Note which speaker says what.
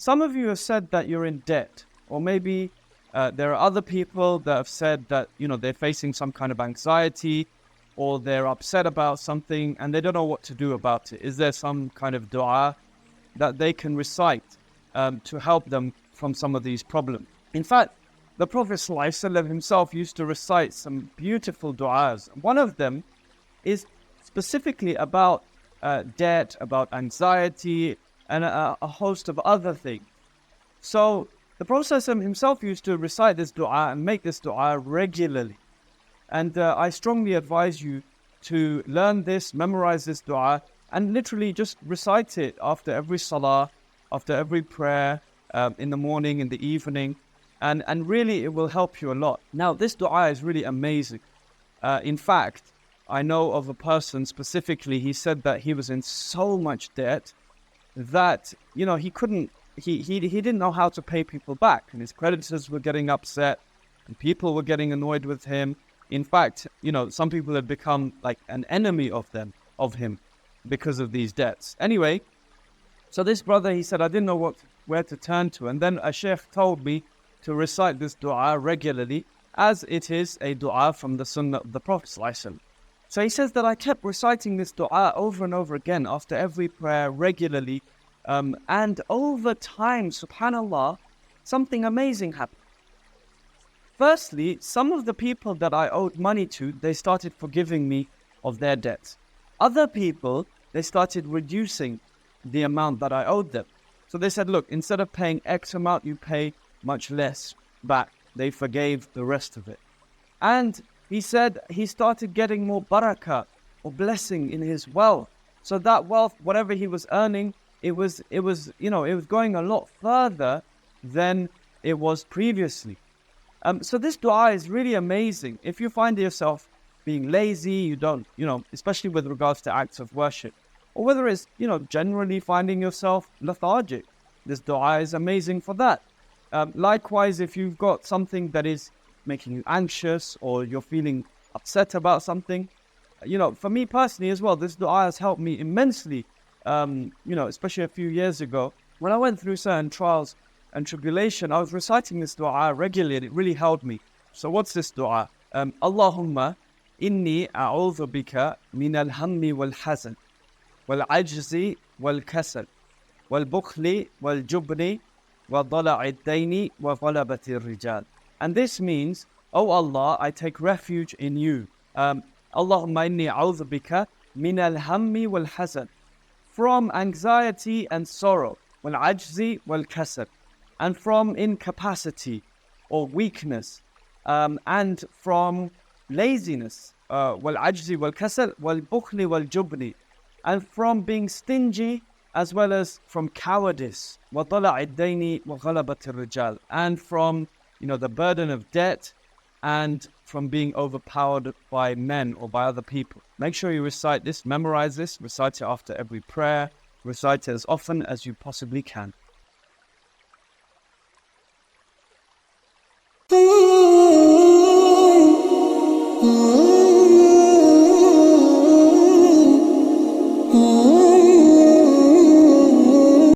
Speaker 1: some of you have said that you're in debt, or maybe there are other people that have said that, they're facing some kind of anxiety, or they're upset about something and they don't know what to do about it. Is there some kind of dua that they can recite to help them from some of these problems? In fact, the Prophet ﷺ himself used to recite some beautiful du'as. One of them is specifically about debt, about anxiety, and a host of other things. So the Prophet ﷺ himself used to recite this du'a and make this du'a regularly. And I strongly advise you to learn this, memorize this du'a, and literally just recite it after every salah, after every prayer, in the morning, in the evening. And really, it will help you a lot. Now, this dua is really amazing. In fact, I know of a person specifically, he said that he was in so much debt that, he didn't know how to pay people back. And his creditors were getting upset and people were getting annoyed with him. In fact, some people had become like an enemy of him because of these debts. Anyway, so this brother, he said, I didn't know where to turn to. And then a sheikh told me to recite this dua regularly, as it is a dua from the sunnah of the Prophet ﷺ. So he says that I kept reciting this dua over and over again after every prayer regularly. And over time, subhanallah, something amazing happened. Firstly, some of the people that I owed money to, they started forgiving me of their debts. Other people, they started reducing the amount that I owed them. So they said, look, instead of paying X amount, you pay much less back. They forgave the rest of it. And he said he started getting more barakah or blessing in his wealth. So that wealth, whatever he was earning, it was going a lot further than it was previously. So this dua is really amazing. If you find yourself being lazy, you don't, especially with regards to acts of worship, or whether it's, generally finding yourself lethargic, this dua is amazing for that. Likewise, if you've got something that is making you anxious or you're feeling upset about something, for me personally as well, this dua has helped me immensely, especially a few years ago. When I went through certain trials and tribulation, I was reciting this dua regularly and it really helped me. So what's this dua? Allahumma inni a'udhu bika min al-hammi wal-hazan wal-ajzi wal-kasal wal-bukhli wal-jubni وَضَلَعِ الدَّيْنِ وَغَلَبَةِ الرِّجَالِ. And this means, Oh Allah, I take refuge in you. Allahumma inni a'udhu bika min al-hammi wal-hazan. From anxiety and sorrow. Wal-ajzi wal-kasal. And from incapacity or weakness. And from laziness. Wal-ajzi wal-kasal wal-bukhli wal-jubni. And from being stingy, as well as from cowardice, وَطَلَعِ الدَّيْنِ وَغَلَبَةِ الرِّجَالِ, and from the burden of debt, and from being overpowered by men or by other people. Make sure you recite this, memorize this, recite it after every prayer, recite it as often as you possibly can.